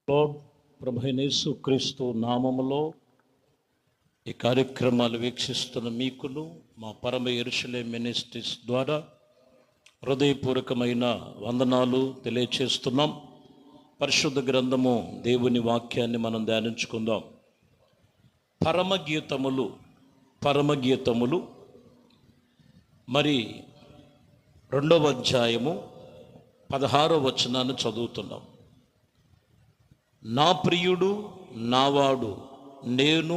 ప్రభు యేసు క్రీస్తు నామములో ఈ కార్యక్రమాలు వీక్షిస్తున్న మీకును మా పరమ యెరూషలేము మినిస్ట్రీస్ ద్వారా హృదయపూర్వకమైన వందనాలు తెలియచేస్తున్నాం. పరిశుద్ధ గ్రంథము దేవుని వాక్యాన్ని మనం ధ్యానించుకుందాం. పరమగీతములు మరి 2వ అధ్యాయము 16వ వచనాన్ని చదువుతున్నాం. నా ప్రియుడు నావాడు, నేను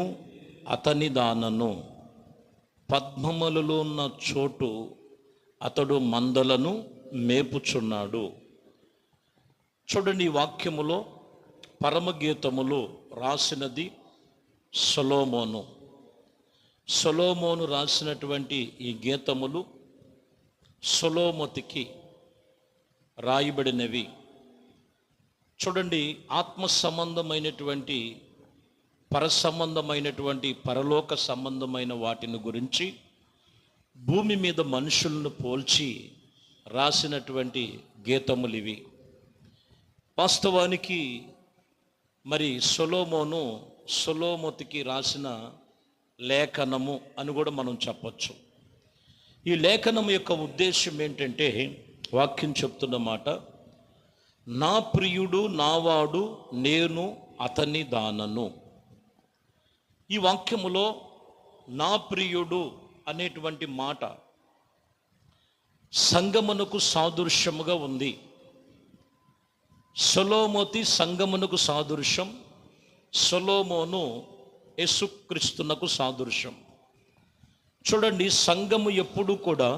అతని దానను, పద్మములలో ఉన్న చోటు అతడు మందలను మేపుచున్నాడు. చూడండి, ఈ వాక్యములో పరమగీతములు రాసినది సొలొమోను రాసినటువంటి ఈ గీతములు సొలొమోతికి రాయబడినవి. చూడండి, ఆత్మ సంబంధమైనటువంటి పరసంబంధమైనటువంటి పరలోక సంబంధమైన వాటిని గురించి భూమి మీద మనుషులను పోల్చి రాసినటువంటి గీతములు ఇవి. వాస్తవానికి మరి సొలొమోతికి రాసిన లేఖనము అని కూడా మనం చెప్పచ్చు. ఈ లేఖనం యొక్క ఉద్దేశం ఏంటంటే, వాక్యం చెప్తున్న మాట, నా ప్రియుడు నావాడు, నేను అతని దానను. ఈ వాక్యములో నా ప్రియుడు అనేటువంటి మాట సంగమునకు సాదృశ్యముగా ఉంది. సొలొమోతి సంగమునకు సాదృశ్యం, సొలొమోను యేసుక్రీస్తునకు సాదృశ్యం. చూడండి, సంఘము ఎప్పుడు కూడా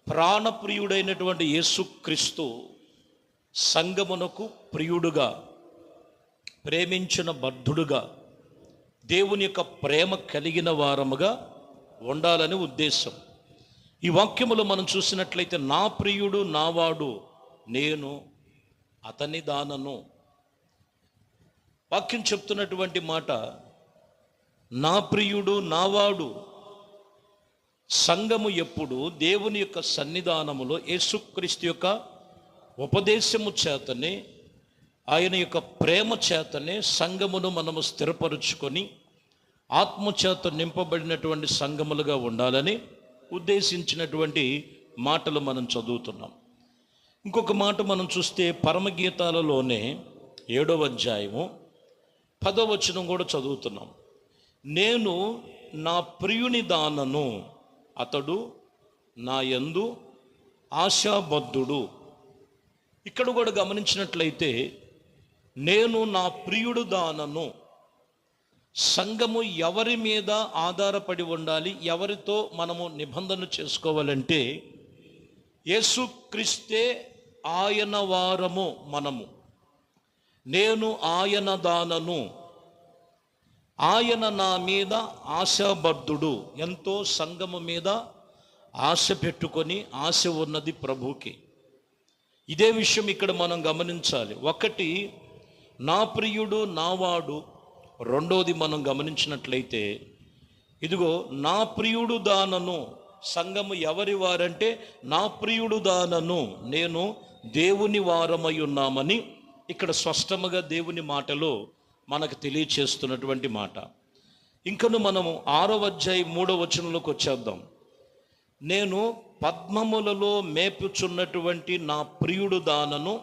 ప్రాణప్రియుడైనటువంటి యేసుక్రీస్తు సంఘమునకు ప్రియుడుగా, ప్రేమించిన బద్ధుడుగా, దేవుని యొక్క ప్రేమ కలిగిన వారముగా ఉండాలని ఉద్దేశం. ఈ వాక్యములో మనం చూసినట్లయితే, నా ప్రియుడు నావాడు, నేను అతని దానను. వాక్యం చెప్తున్నటువంటి మాట, నా ప్రియుడు నావాడు. సంఘము ఎప్పుడు దేవుని యొక్క సన్నిధానములో యేసుక్రీస్తు యొక్క ఉపదేశము చేతనే, ఆయన యొక్క ప్రేమ చేతనే సంఘమును మనము స్థిరపరుచుకొని ఆత్మచేత నింపబడినటువంటి సంఘములుగా ఉండాలని ఉద్దేశించినటువంటి మాటలు మనం చదువుతున్నాం. ఇంకొక మాట మనం చూస్తే పరమగీతాలలోనే 7వ అధ్యాయము 10వ వచనం కూడా చదువుతున్నాం. నేను నా ప్రియుని దానను, అతడు నా యందు ఆశాబద్ధుడు. ఇక్కడ కూడా గమనించినట్లయితే, నేను నా ప్రియుడు దానను. సంఘము ఎవరి మీద ఆధారపడి ఉండాలి, ఎవరితో మనము నిబంధన చేసుకోవాలంటే, యేసుక్రీస్తే ఆయన వారము మనము. నేను ఆయన దానను, ఆయన నా మీద ఆశాబద్ధుడు. ఎంతో సంఘము మీద ఆశ పెట్టుకొని, ఆశ ఉన్నది ప్రభువుకి. ఇదే విషయం ఇక్కడ మనం గమనించాలి. ఒకటి, నా ప్రియుడు నావాడు. రెండోది మనం గమనించినట్లయితే, ఇదిగో నా ప్రియుడు దానను. సంఘము ఎవరి వారంటే, నా ప్రియుడు దానను, నేను దేవుని వారమై ఉన్నామని ఇక్కడ స్పష్టముగా దేవుని మాటలో మనకు తెలియచేస్తున్నటువంటి మాట. ఇంకను మనము 6వ అధ్యాయం 3వ వచనంలోకి వచ్చేద్దాం. నేను పద్మములలో మేపుచున్నటువంటి నా ప్రియుడు దానను,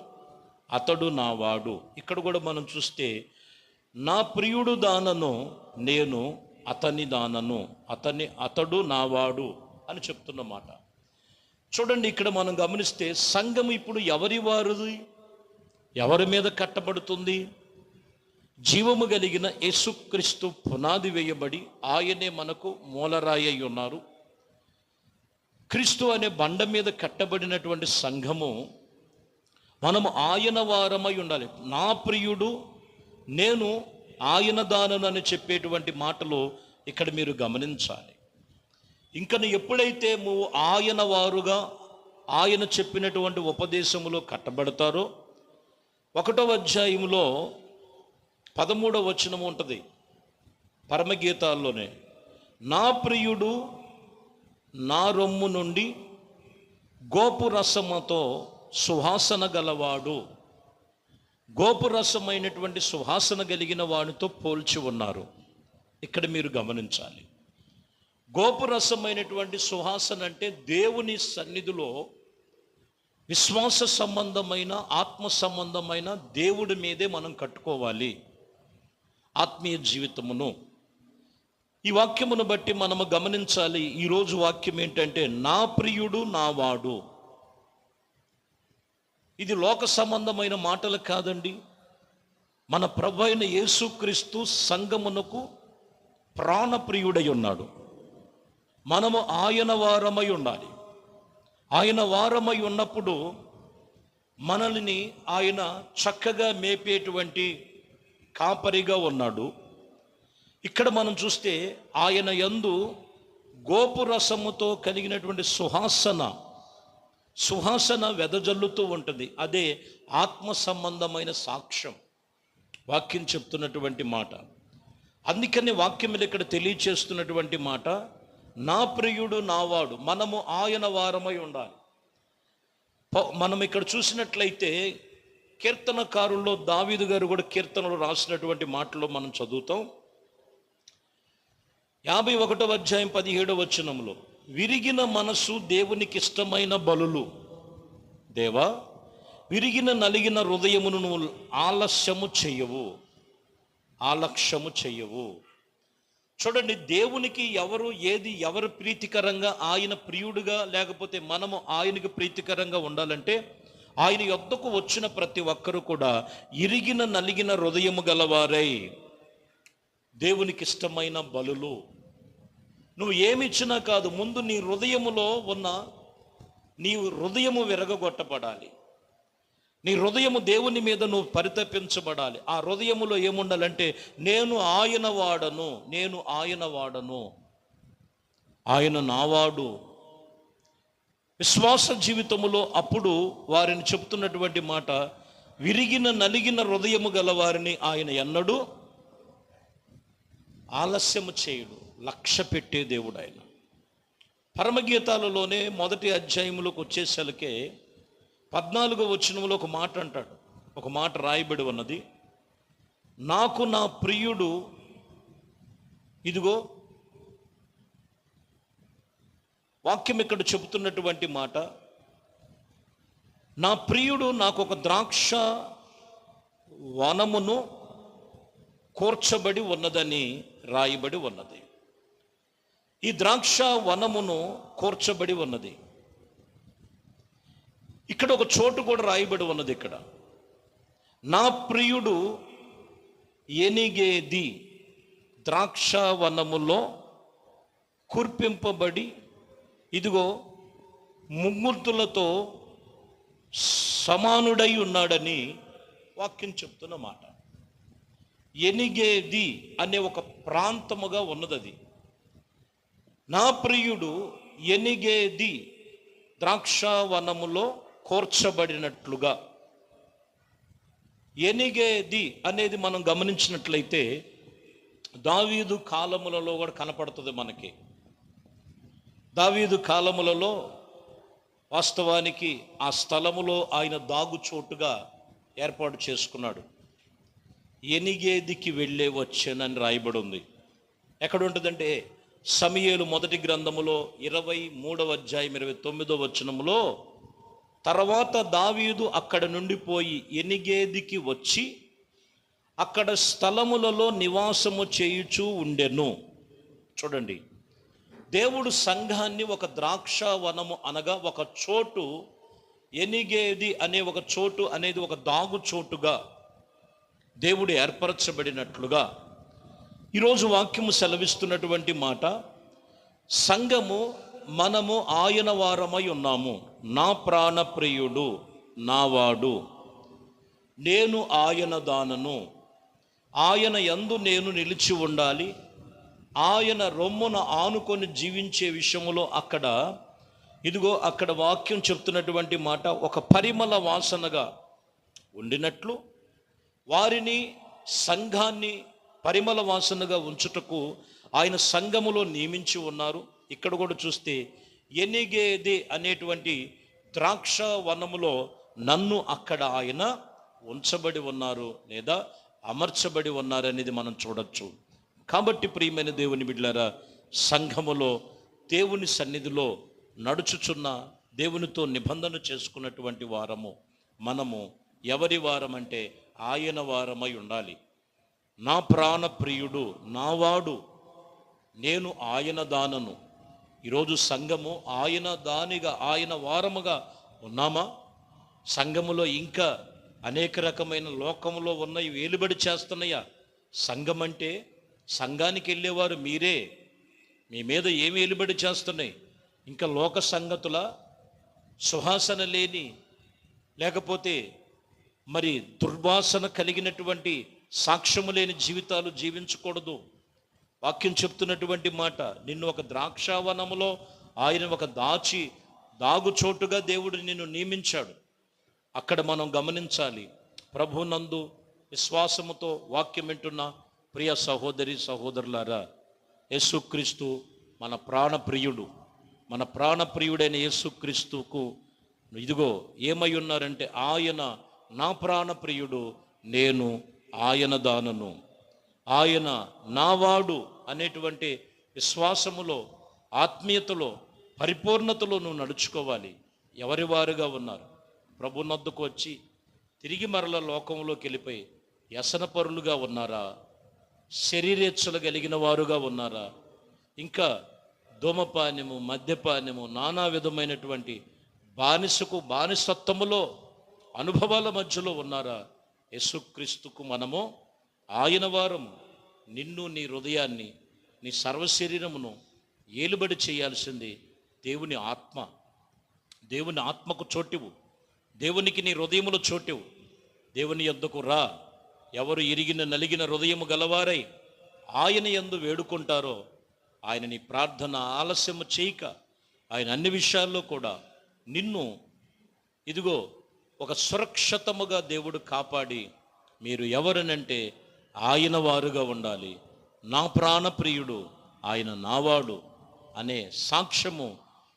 అతడు నావాడు. ఇక్కడ కూడా మనం చూస్తే, నా ప్రియుడు దానను, నేను అతని దానను, అతడు నావాడు అని చెప్తున్నమాట. చూడండి, ఇక్కడ మనం గమనిస్తే సంఘం ఇప్పుడు ఎవరి వారిది, ఎవరి మీద కట్టబడుతుంది? జీవము కలిగిన యేసుక్రీస్తు పునాది వేయబడి ఆయనే మనకు మూలరాయి అయి ఉన్నారు. క్రీస్తు అనే బండ మీద కట్టబడినటువంటి సంఘము మనము ఆయన వారమై ఉండాలి. నా ప్రియుడు, నేను ఆయన దానను అని చెప్పేటువంటి మాటలు ఇక్కడ మీరు గమనించాలి. ఇంకను ఎప్పుడైతే నువ్వు ఆయన వారుగా, ఆయన చెప్పినటువంటి ఉపదేశములో కట్టబడతారో, 1వ అధ్యాయంలో 13వ వచనం ఉంటుంది పరమగీతాల్లోనే, నా ప్రియుడు నా రొమ్ము నుండి గోపు రసముతో సువాసన గలవాడు, గోపురసమైనటువంటి సువాసన కలిగిన వానితో పోల్చి ఉన్నారు. ఇక్కడ మీరు గమనించాలి, గోపురసమైనటువంటి సువాసన అంటే దేవుని సన్నిధిలో విశ్వాస సంబంధమైన, ఆత్మ సంబంధమైన దేవుడి మీదే మనం కట్టుకోవాలి ఆత్మీయ జీవితమును. ఈ వాక్యమును బట్టి మనము గమనించాలి. ఈరోజు వాక్యం ఏంటంటే, నా ప్రియుడు నా వాడు. ఇది లోక సంబంధమైన మాటలు కాదండి. మన ప్రభు అయిన యేసుక్రీస్తు సంఘమునకు ప్రాణప్రియుడై ఉన్నాడు. మనము ఆయన వారమై ఉండాలి. ఆయన వారమై ఉన్నప్పుడు మనల్ని ఆయన చక్కగా మేపేటువంటి కాపరిగా ఉన్నాడు. ఇక్కడ మనం చూస్తే ఆయన యందు గోపురసముతో కలిగినటువంటి సువాసన వెదజల్లుతూ ఉంటుంది. అదే ఆత్మ సంబంధమైన సాక్ష్యం వాక్యం చెప్తున్నటువంటి మాట. అందుకని వాక్యం ఇక్కడ తెలియచేస్తున్నటువంటి మాట, నా ప్రియుడు నావాడు. మనము ఆయన వారమై ఉండాలి. మనం ఇక్కడ చూసినట్లయితే కీర్తనకారుల్లో దావీదు గారు కూడా కీర్తనలు రాసినటువంటి మాటలో మనం చదువుతాం. 51వ అధ్యాయం 17వ వచనంలో, విరిగిన మనసు దేవునికి ఇష్టమైన బలులు. దేవా, విరిగిన నలిగిన హృదయమును నువ్వు ఆలస్యము చెయ్యవు. చూడండి, దేవునికి ఎవరు ప్రీతికరంగా, ఆయన ప్రియుడుగా, లేకపోతే మనము ఆయనకు ప్రీతికరంగా ఉండాలంటే ఆయన యొద్దకు వచ్చిన ప్రతి ఒక్కరూ కూడా ఇరిగిన నలిగిన హృదయము గలవారై, దేవునికి ఇష్టమైన బలులు. నువ్వు ఏమిచ్చినా కాదు, ముందు నీ హృదయములో ఉన్న నీ హృదయము విరగగొట్టబడాలి. నీ హృదయము దేవుని మీద నువ్వు పరితపించబడాలి. ఆ హృదయములో ఏముండాలంటే, నేను ఆయన వాడను, ఆయన నావాడు. విశ్వాస జీవితములో అప్పుడు వారిని చెప్తున్నటువంటి మాట, విరిగిన నలిగిన హృదయము గల వారిని ఆయన ఎన్నడూ ఆలస్యము చేయుడు. లక్ష్య పెట్టే దేవుడు ఆయన. పరమగీతాలలోనే 1వ అధ్యాయంలోకి వచ్చేసరికే 14వ వచనంలో ఒక మాట అంటాడు. ఒక మాట రాయబడి ఉన్నది, నాకు నా ప్రియుడు, ఇదిగో వాక్యం ఇక్కడ చెబుతున్నటువంటి మాట, నా ప్రియుడు నాకు ఒక ద్రాక్ష వనమును కూర్చబడి ఉన్నదని రాయబడి ఉన్నది. ఈ ద్రాక్ష వనమును కూర్చబడి ఉన్నది. ఇక్కడ ఒక చోటు కూడా రాయబడి ఉన్నది. ఇక్కడ నా ప్రియుడు ఎనిగేది ద్రాక్ష వనములో కుర్పింపబడి, ఇదిగో ముగ్గుర్తులతో సమానుడై ఉన్నాడని వాక్యం చెప్తున్న మాట. ఎనిగేది అనే ఒక ప్రాంతముగా ఉన్నది అది. నా ప్రియుడు ఎనిగేది ద్రాక్షవనములో కూర్చబడినట్లుగా. ఎనిగేది అనేది మనం గమనించినట్లయితే దావీదు కాలములలో కూడా కనపడుతుంది మనకి. దావీదు కాలములలో వాస్తవానికి ఆ స్థలములో ఆయన దాగుచోటుగా ఏర్పాటు చేసుకున్నాడు. ఎనిగేదికి వెళ్ళే వచ్చానని రాయబడి ఉంది. ఎక్కడ ఉంటుందంటే సమూయేలు మొదటి గ్రంథములో 23వ అధ్యాయం 29వ వచనములో, తర్వాత దావీదు అక్కడ నుండి పోయి ఎనిగేదికి వచ్చి అక్కడ స్థలములలో నివాసము చేయుచూ ఉండెను. చూడండి, దేవుడు సంఘాన్ని ఒక ద్రాక్ష వనము అనగా ఒక చోటు, ఎనిగేది అనే ఒక చోటు అనేది ఒక దాగు చోటుగా దేవుడు ఏర్పరచబడినట్లుగా ఈరోజు వాక్యము సెలవిస్తున్నటువంటి మాట, సంఘము మనము ఆయన వారమై ఉన్నాము. నా ప్రాణప్రియుడు నావాడు, నేను ఆయన దానను, ఆయన యందు నేను నిలిచి ఉండాలి. ఆయన రొమ్మున ఆనుకొని జీవించే విషయంలో అక్కడ వాక్యం చెప్తున్నటువంటి మాట, ఒక పరిమళ వాసనగా ఉండినట్లు వారిని, సంఘాన్ని పరిమళ వాసనగా ఉంచుటకు ఆయన సంఘములో నియమించి ఉన్నారు. ఇక్కడ కూడా చూస్తే ఎనిగేది అనేటువంటి ద్రాక్ష వనములో నన్ను అక్కడ ఆయన ఉంచబడి ఉన్నారు లేదా అమర్చబడి ఉన్నారు అనేది మనం చూడొచ్చు. కాబట్టి ప్రియమైన దేవుని బిడ్డలారా, సంఘములో దేవుని సన్నిధిలో నడుచుచున్న, దేవునితో నిబంధన చేసుకున్నటువంటి వారము మనము. ఎవరి వారం అంటే ఆయన వారమై ఉండాలి. నా ప్రాణ ప్రియుడు నావాడు, నేను ఆయన దానను. ఈరోజు సంఘము ఆయన దానిగా, ఆయన వారముగా ఉన్నామా? సంఘములో ఇంకా అనేక రకమైన లోకములో ఉన్నవి వేలుబడి చేస్తున్నాయా? సంఘం అంటే సంఘానికి వెళ్ళేవారు మీరే. మీ మీద ఏమి వెలుబడి చేస్తున్నాయి? ఇంకా లోక సంగతుల, సువాసన లేని, లేకపోతే మరి దుర్వాసన కలిగినటువంటి సాక్ష్యము లేని జీవితాలు జీవించకూడదు. వాక్యం చెప్తున్నటువంటి మాట, నిన్ను ఒక ద్రాక్షావనములో ఆయన ఒక దాగుచోటుగా దేవుడు నిన్ను నియమించాడు. అక్కడ మనం గమనించాలి. ప్రభునందు విశ్వాసముతో వాక్యం వింటున్న ప్రియ సహోదరి సహోదరులారా, యేసుక్రీస్తు మన ప్రాణప్రియుడు. మన ప్రాణప్రియుడైన యేసుక్రీస్తుకు ఇదిగో ఏమై ఉన్నారంటే, ఆయన నా ప్రాణప్రియుడు, నేను ఆయన దానను, ఆయన నావాడు అనేటువంటి విశ్వాసములో, ఆత్మీయతలో, పరిపూర్ణతలో నువ్వు నడుచుకోవాలి. ఎవరి వారుగా ఉన్నారు? ప్రభునొద్దకు వచ్చి తిరిగి మరల లోకంలోకి వెళ్ళిపోయి వ్యసనపరులుగా ఉన్నారా? శరీరేచ్ఛలు కలిగిన వారుగా ఉన్నారా? ఇంకా ధూమపానము, మద్యపానము, నానా విధమైనటువంటి బానిసత్వములో అనుభవాల మధ్యలో ఉన్నారా? యేసుక్రీస్తుకు మనము ఆయన వారము. నిన్ను, నీ హృదయాన్ని, నీ సర్వశరీరమును ఏలుబడి చేయాల్సింది దేవుని ఆత్మ. దేవుని ఆత్మకు చోటివు, దేవునికి నీ హృదయములో చోటివు. దేవుని యొద్దకు రా. ఎవరు ఇరిగిన నలిగిన హృదయము గలవారై ఆయన యందు వేడుకుంటారో, ఆయన నీ ప్రార్థన ఆలస్యము చేయక ఆయన అన్ని విషయాల్లో కూడా నిన్ను ఇదిగో ఒక సురక్షితముగా దేవుడు కాపాడి, మీరు ఎవరనంటే ఆయన వారుగా ఉండాలి. నా ప్రాణప్రియుడు, ఆయన నావాడు అనే సాక్ష్యము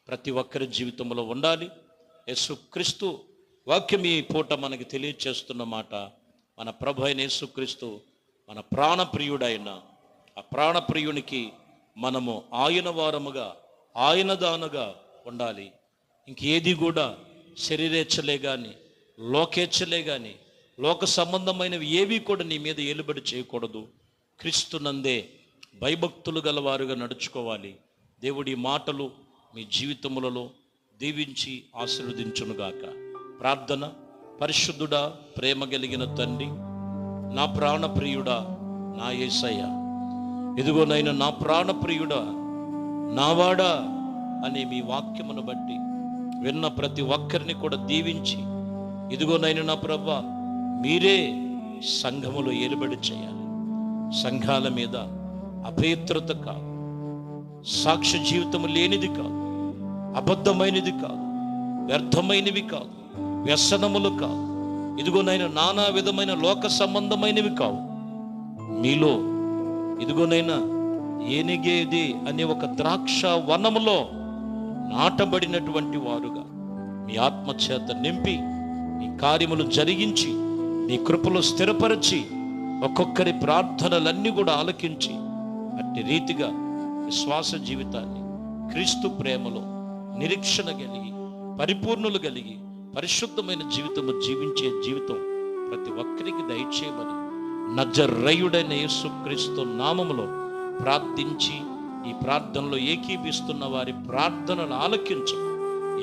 ప్రతి ఒక్కరి జీవితంలో ఉండాలి. యేసుక్రీస్తు వాక్యం ఈ పూట మనకి తెలియచేస్తున్న మాట, మన ప్రభు అయిన యేసుక్రీస్తు మన ప్రాణప్రియుడైన ఆ ప్రాణప్రియునికి మనము ఆయన వారముగా, ఆయన దానుగా ఉండాలి. ఇంకేది కూడా శరీరేచ్ఛలే కానీ, లోకేచ్ఛలే కానీ, లోక సంబంధమైనవి ఏవి కూడా నీ మీద ఏలుబడి చేయకూడదు. క్రీస్తునందే భయభక్తులు గలవారుగా నడుచుకోవాలి. దేవుడి మాటలు మీ జీవితములలో దీవించి ఆశీర్వదించునుగాక. ప్రార్థన. పరిశుద్ధుడా, ప్రేమ కలిగిన తండ్రి, నా ప్రాణప్రియుడా, నా యేసయ్య, ఇదిగోనైనా నా ప్రాణప్రియుడా, నావాడా అనే మీ వాక్యమును బట్టి విన్న ప్రతి ఒక్కరిని కూడా దీవించి, ఇదిగోనైనా నా ప్రభువా, మీరే సంఘములో ఏలుబడి చేయాలి. సంఘాల మీద అపవిత్రత కాదు, సాక్ష్య జీవితము లేనిది కాదు, అబద్ధమైనది కాదు, వ్యర్థమైనవి కాదు, వ్యసనములు కాదు, ఇదిగోనైనా నానా విధమైన లోక సంబంధమైనవి కావు. మీలో ఇదిగోనైనా ఏనిగేది అనే ఒక ద్రాక్ష వనములో నాటబడినటువంటి వారుగా మీ ఆత్మచేత నింపి, మీ కార్యములు జరిగించి, మీ కృపలో స్థిరపరిచి, ఒక్కొక్కరి ప్రార్థనలన్నీ కూడా ఆలకించి, అట్టి రీతిగా విశ్వాస జీవితాన్ని క్రీస్తు ప్రేమలో నిరీక్షణ కలిగి, పరిపూర్ణులు కలిగి, పరిశుద్ధమైన జీవితము జీవించే జీవితం ప్రతి ఒక్కరికి దయచేయమని నజరేయుడైన యేసుక్రీస్తు నామములో ప్రార్థించి, ఈ ప్రార్థనలో ఏకీభిస్తున్న వారి ప్రార్థనలు ఆలకించు.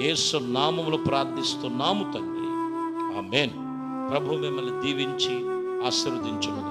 యేసు నామములో ప్రార్థిస్తున్నాము తండ్రి, ఆమేన్. ప్రభు మిమ్మల్ని దీవించి ఆశీర్వదించును.